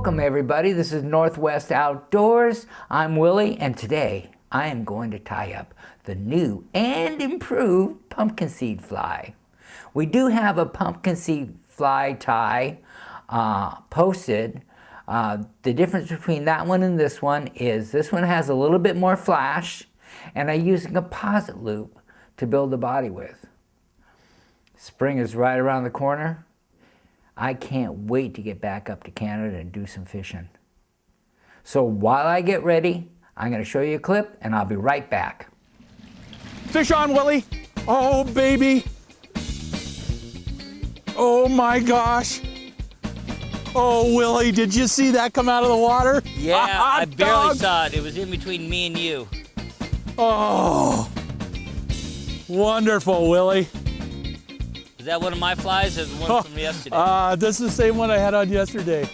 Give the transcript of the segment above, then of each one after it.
Welcome everybody, this is Northwest Outdoors. I'm Willie, and today I am going to tie up the new and improved pumpkinseed fly. We do have a pumpkinseed fly tie posted. The difference between that one and this one is this one has a little bit more flash, and I use a composite loop to build the body with. Spring is right around the corner. I can't wait to get back up to Canada and do some fishing. So while I get ready, I'm going to show you a clip and I'll be right back. Fish on, Willie. Oh, baby. Oh my gosh. Oh, Willie, did you see that come out of the water? Yeah, I barely saw it. It was in between me and you. Oh, wonderful, Willie. Is that one of my flies or the one from yesterday? This is the same one I had on yesterday.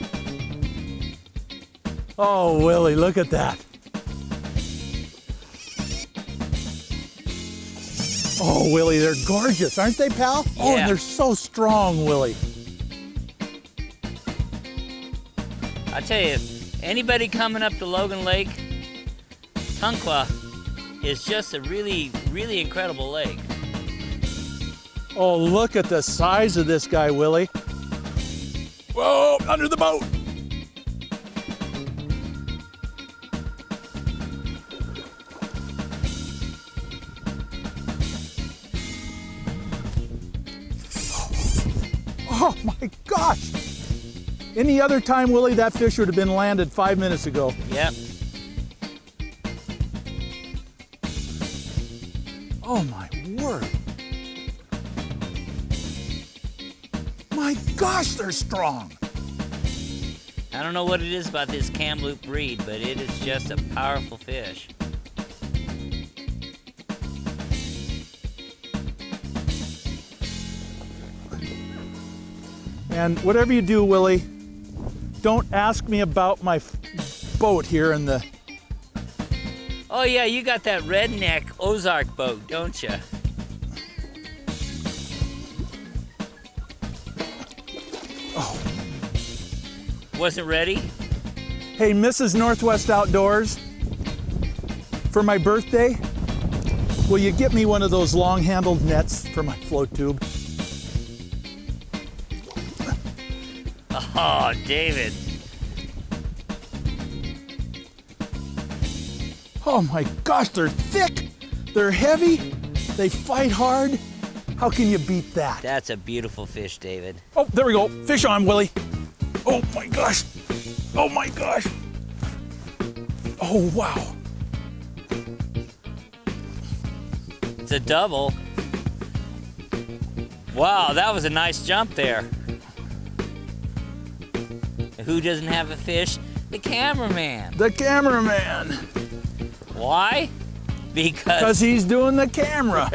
Oh, Willie, look at that. Oh, Willie, they're gorgeous, aren't they, pal? Yeah. Oh, and they're so strong, Willie. I tell you, anybody coming up to Logan Lake, Tunqua is just a really, really incredible lake. Oh, look at the size of this guy, Willie. Whoa, under the boat. Oh my gosh. Any other time, Willie, that fish would have been landed 5 minutes ago. Yep. Oh my word. My gosh, they're strong. I don't know what it is about this Kamloops breed, but it is just a powerful fish. And whatever you do, Willie, don't ask me about my boat here in the... Oh yeah, you got that redneck Ozark boat, don't you? Oh. Wasn't ready? Hey, Mrs. Northwest Outdoors, for my birthday, will you get me one of those long-handled nets for my float tube? Oh, David. Oh my gosh, they're thick, they're heavy, they fight hard. How can you beat that? That's a beautiful fish, David. Oh, there we go. Fish on, Willie. Oh my gosh. Oh my gosh. Oh, wow. It's a double. Wow, that was a nice jump there. Who doesn't have a fish? The cameraman. The cameraman. Why? Because he's doing the camera.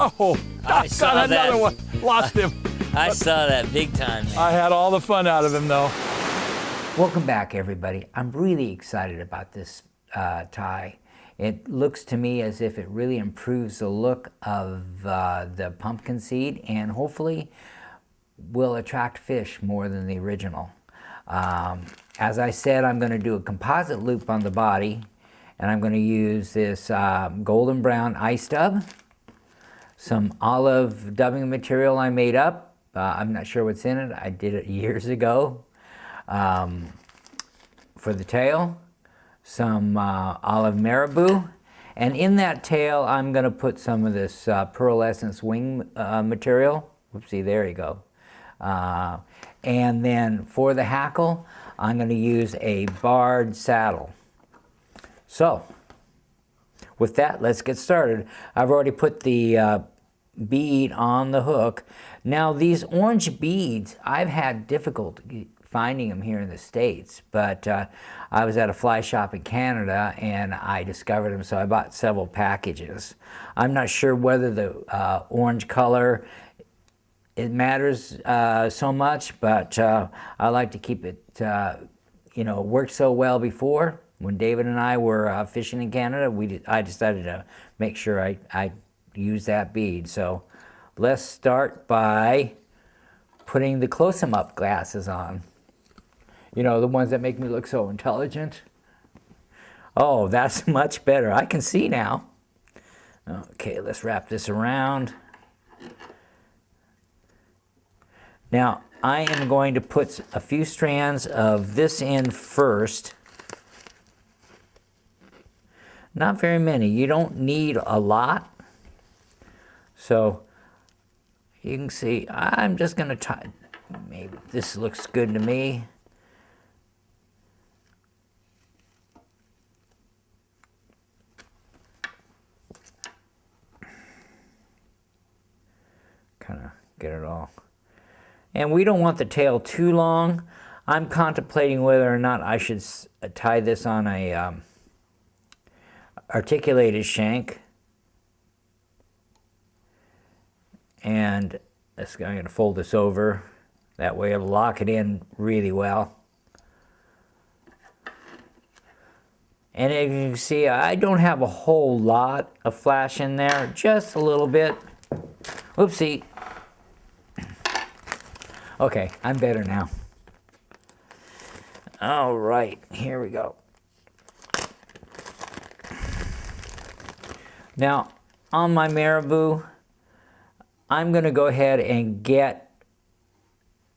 Oh, I saw got another that. one. Lost him. I saw that big time, man. I had all the fun out of him, though. Welcome back everybody. I'm really excited about this tie. It looks to me as if it really improves the look of the pumpkin seed and hopefully will attract fish more than the original. As I said, I'm going to do a composite loop on the body, and I'm going to use this golden brown ice dub, some olive dubbing material I made up. I'm not sure what's in it. I did it years ago. For the tail, some olive marabou, and in that tail I'm going to put some of this pearlescence wing material. Whoopsie, there you go. And then for the hackle, I'm going to use a barred saddle. So, with that, let's get started. I've already put the bead on the hook. Now, these orange beads, I've had difficulty finding them here in the States, but I was at a fly shop in Canada and I discovered them, so I bought several packages. I'm not sure whether the orange color it matters so much, but I like to keep it, you know, it worked so well before, When David and I were fishing in Canada, I decided to make sure I use that bead. So let's start by putting the close-em-up glasses on. You know, the ones that make me look so intelligent. Oh, that's much better. I can see now. Okay, let's wrap this around. Now, I am going to put a few strands of this in first. Not very many. You don't need a lot. So, you can see, I'm just going to tie. Maybe this looks good to me. Kind of get it all. And we don't want the tail too long. I'm contemplating whether or not I should tie this on a articulated shank. And I'm going to fold this over. That way it'll lock it in really well. And as you can see, I don't have a whole lot of flash in there, just a little bit. Oopsie. Okay, I'm better now. All right, here we go. Now, on my marabou, I'm going to go ahead and get,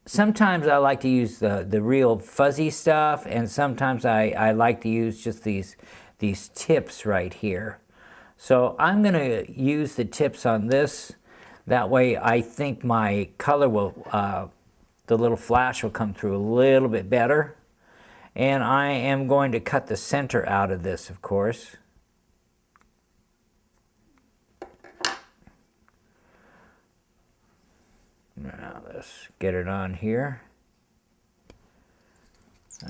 sometimes I like to use the real fuzzy stuff, and sometimes I like to use just these tips right here. So I'm going to use the tips on this. That way I think my color will, the little flash will come through a little bit better. And I am going to cut the center out of this, of course. Now let's get it on here.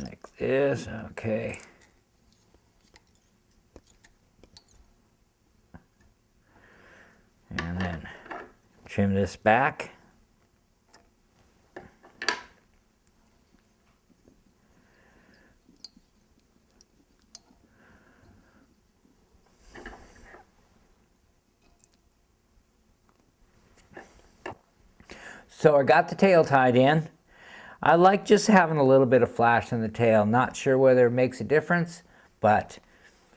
Like this, okay. And then trim this back. So I got the tail tied in. I like just having a little bit of flash in the tail. Not sure whether it makes a difference, but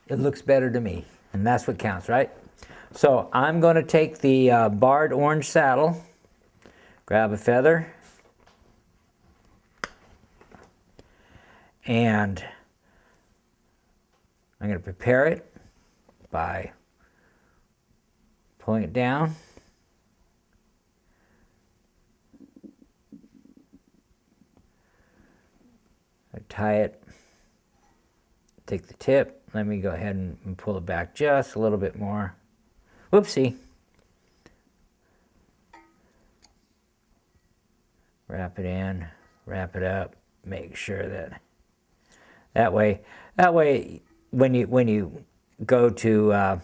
it looks better to me. And that's what counts, right? So I'm going to take the barred orange saddle, grab a feather, and I'm going to prepare it by pulling it down. I tie it, take the tip, let me go ahead and pull it back just a little bit more. Whoopsie. Wrap it in, wrap it up, make sure that way when you go to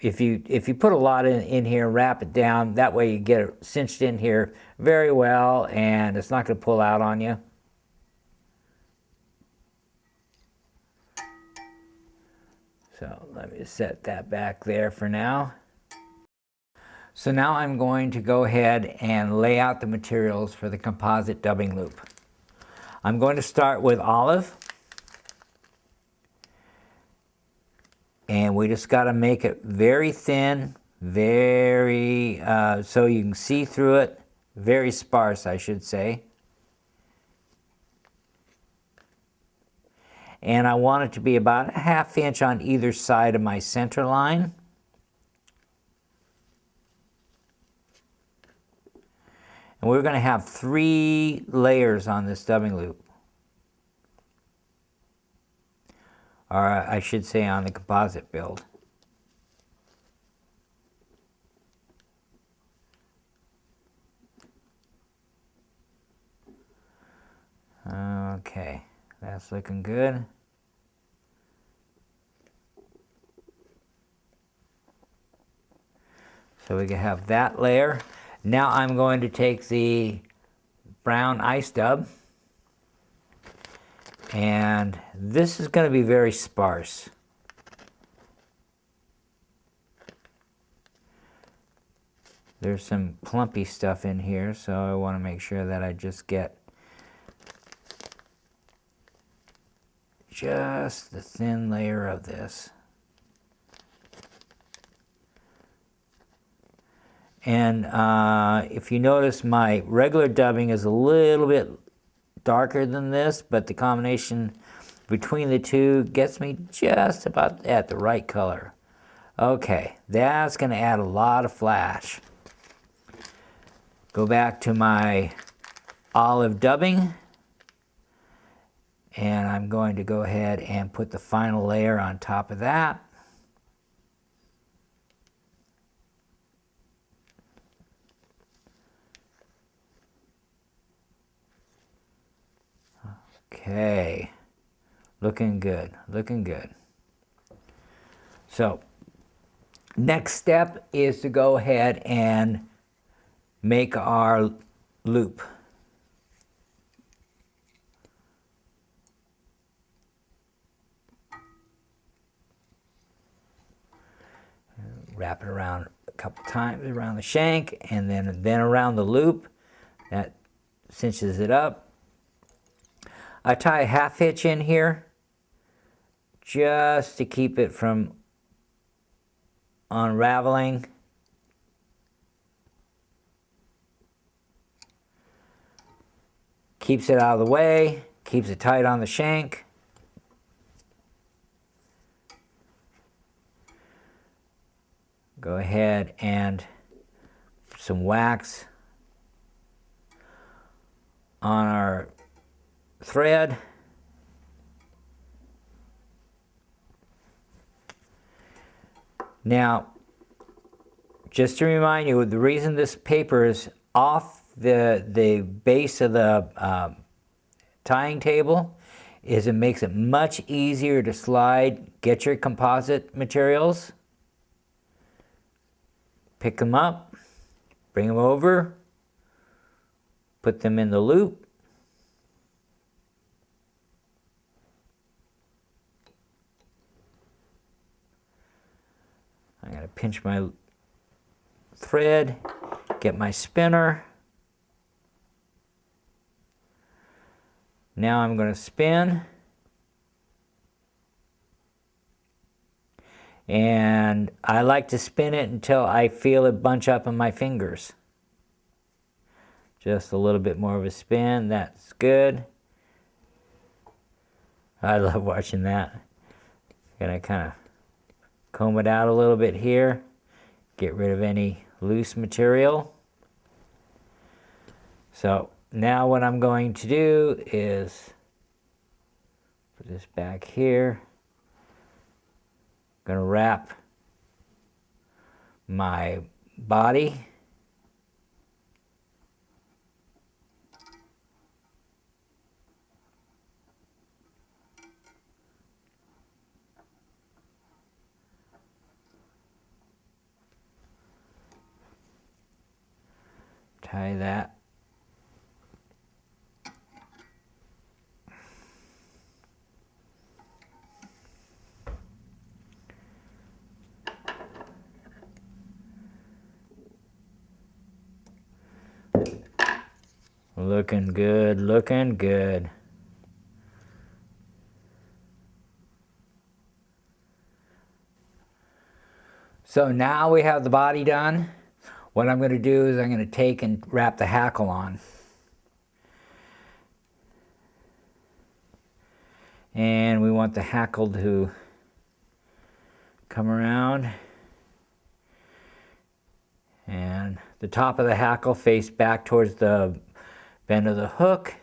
if you put a lot in here, wrap it down, that way you get it cinched in here very well and it's not going to pull out on you. So let me set that back there for now. So now I'm going to go ahead and lay out the materials for the composite dubbing loop. I'm going to start with olive. And we just got to make it very thin, very, so you can see through it, very sparse I should say. And I want it to be about a 1/2 inch on either side of my center line. And we're going to have 3 layers on this dubbing loop. Or I should say on the composite build. Okay, that's looking good. So we can have that layer. Now I'm going to take the brown ice dub And this is going to be very sparse. There's some clumpy stuff in here, so I want to make sure that I just get just the thin layer of this. And if you notice, my regular dubbing is a little bit darker than this, but the combination between the two gets me just about at the right color. Okay, that's going to add a lot of flash. Go back to my olive dubbing, and I'm going to go ahead and put the final layer on top of that. Okay, looking good, looking good. So, next step is to go ahead and make our loop. Wrap it around a couple times around the shank, and then around the loop. That cinches it up. I tie a half hitch in here just to keep it from unraveling. Keeps it out of the way, keeps it tight on the shank. Go ahead and put some wax on our thread. Now, just to remind you, the reason this paper is off the base of the tying table is it makes it much easier to slide. Get your composite materials, pick them up, bring them over, put them in the loop. I'm going to pinch my thread, get my spinner. Now I'm going to spin. And I like to spin it until I feel it bunch up in my fingers. Just a little bit more of a spin, that's good. I love watching that. Gonna kind of comb it out a little bit here, get rid of any loose material. So now what I'm going to do is put this back here. I'm gonna wrap my body. Tie that. Looking good, looking good. So now we have the body done. What I'm going to do is I'm going to take and wrap the hackle on. And we want the hackle to come around. And the top of the hackle face back towards the bend of the hook.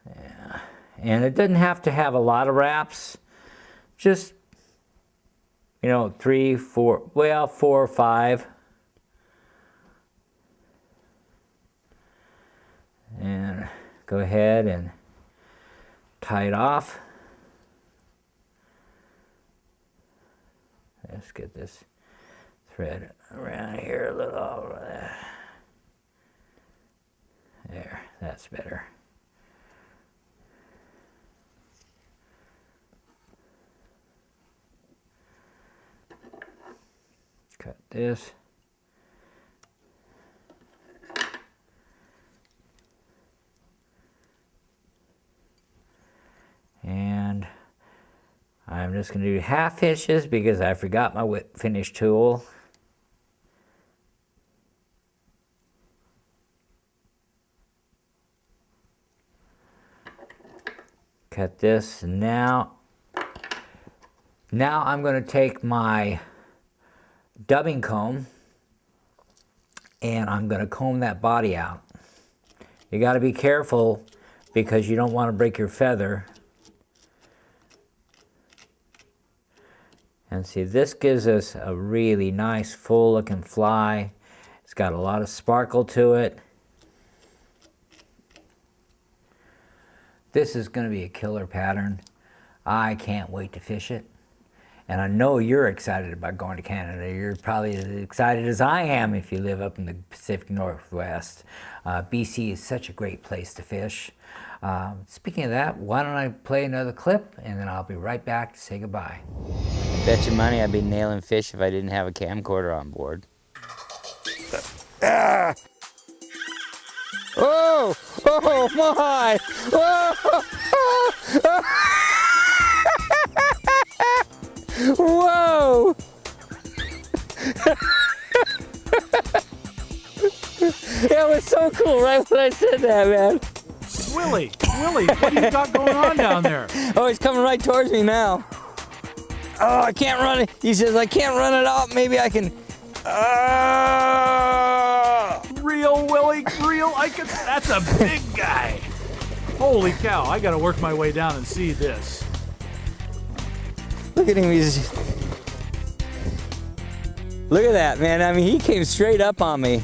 Yeah. And it doesn't have to have a lot of wraps. Just, you know, 3, 4, well, 4 or 5. And go ahead and tie it off. Let's get this Thread it around here a little. There, that's better. Cut this. And I'm just going to do half hitches because I forgot my whip finish tool. Cut this. Now I'm going to take my dubbing comb and I'm going to comb that body out. You got to be careful because you don't want to break your feather. And see, this gives us a really nice full looking fly. It's got a lot of sparkle to it. This is going to be a killer pattern. I can't wait to fish it. And I know you're excited about going to Canada. You're probably as excited as I am if you live up in the Pacific Northwest. BC is such a great place to fish. Speaking of that, why don't I play another clip and then I'll be right back to say goodbye. Bet your money I'd be nailing fish if I didn't have a camcorder on board. Ah! Oh! Oh my! Oh! Whoa! That was so cool right when I said that, man. Willie, what do you got going on down there? Oh, he's coming right towards me now. Oh, I can't run it. He says, I can't run it off. Maybe I can. Real, Willie, real. That's a big guy. Holy cow, I gotta work my way down and see this. Look at him. Look at that, man. I mean, he came straight up on me.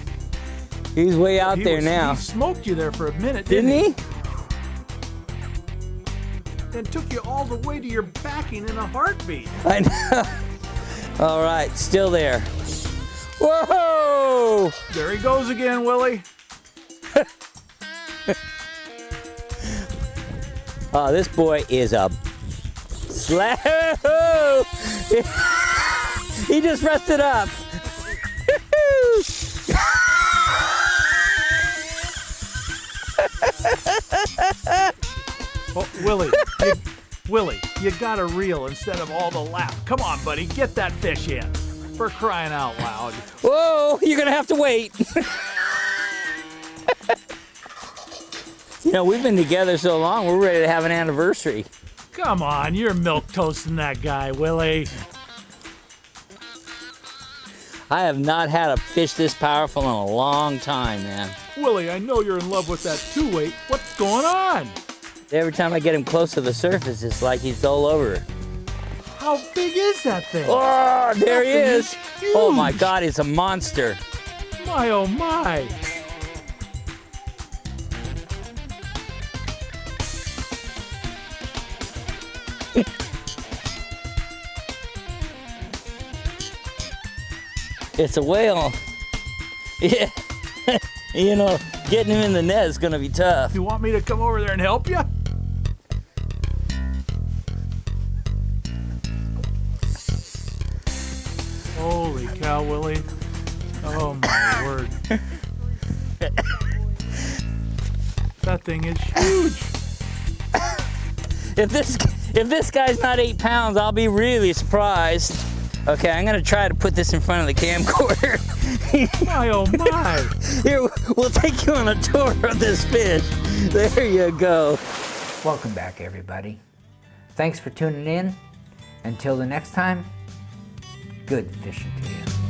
He's way out there now. He smoked you there for a minute, didn't he? And took you all the way to your backing in a heartbeat. I know. All right, still there. Whoa! There he goes again, Willie. Oh, this boy is a slap. He just rested up. Oh, Willie, you gotta reel instead of all the laugh. Come on, buddy, get that fish in. For crying out loud. Whoa, you're gonna have to wait. You know, we've been together so long, we're ready to have an anniversary. Come on, you're milk toasting that guy, Willie. I have not had a fish this powerful in a long time, man. Willie, I know you're in love with that 2-weight. What's going on? Every time I get him close to the surface, it's like he's all over it. How big is that thing? Oh, there he is. Huge. Oh my God, he's a monster. My, oh my. It's a whale. Yeah. You know, getting him in the net is gonna be tough. You want me to come over there and help you? Holy cow, Willie. Oh my word. That thing is huge. If this guy's not 8 pounds, I'll be really surprised. Okay, I'm gonna try to put this in front of the camcorder. My oh my. Here, we'll take you on a tour of this fish. There you go. Welcome back, everybody. Thanks for tuning in. Until the next time, good fishing to you.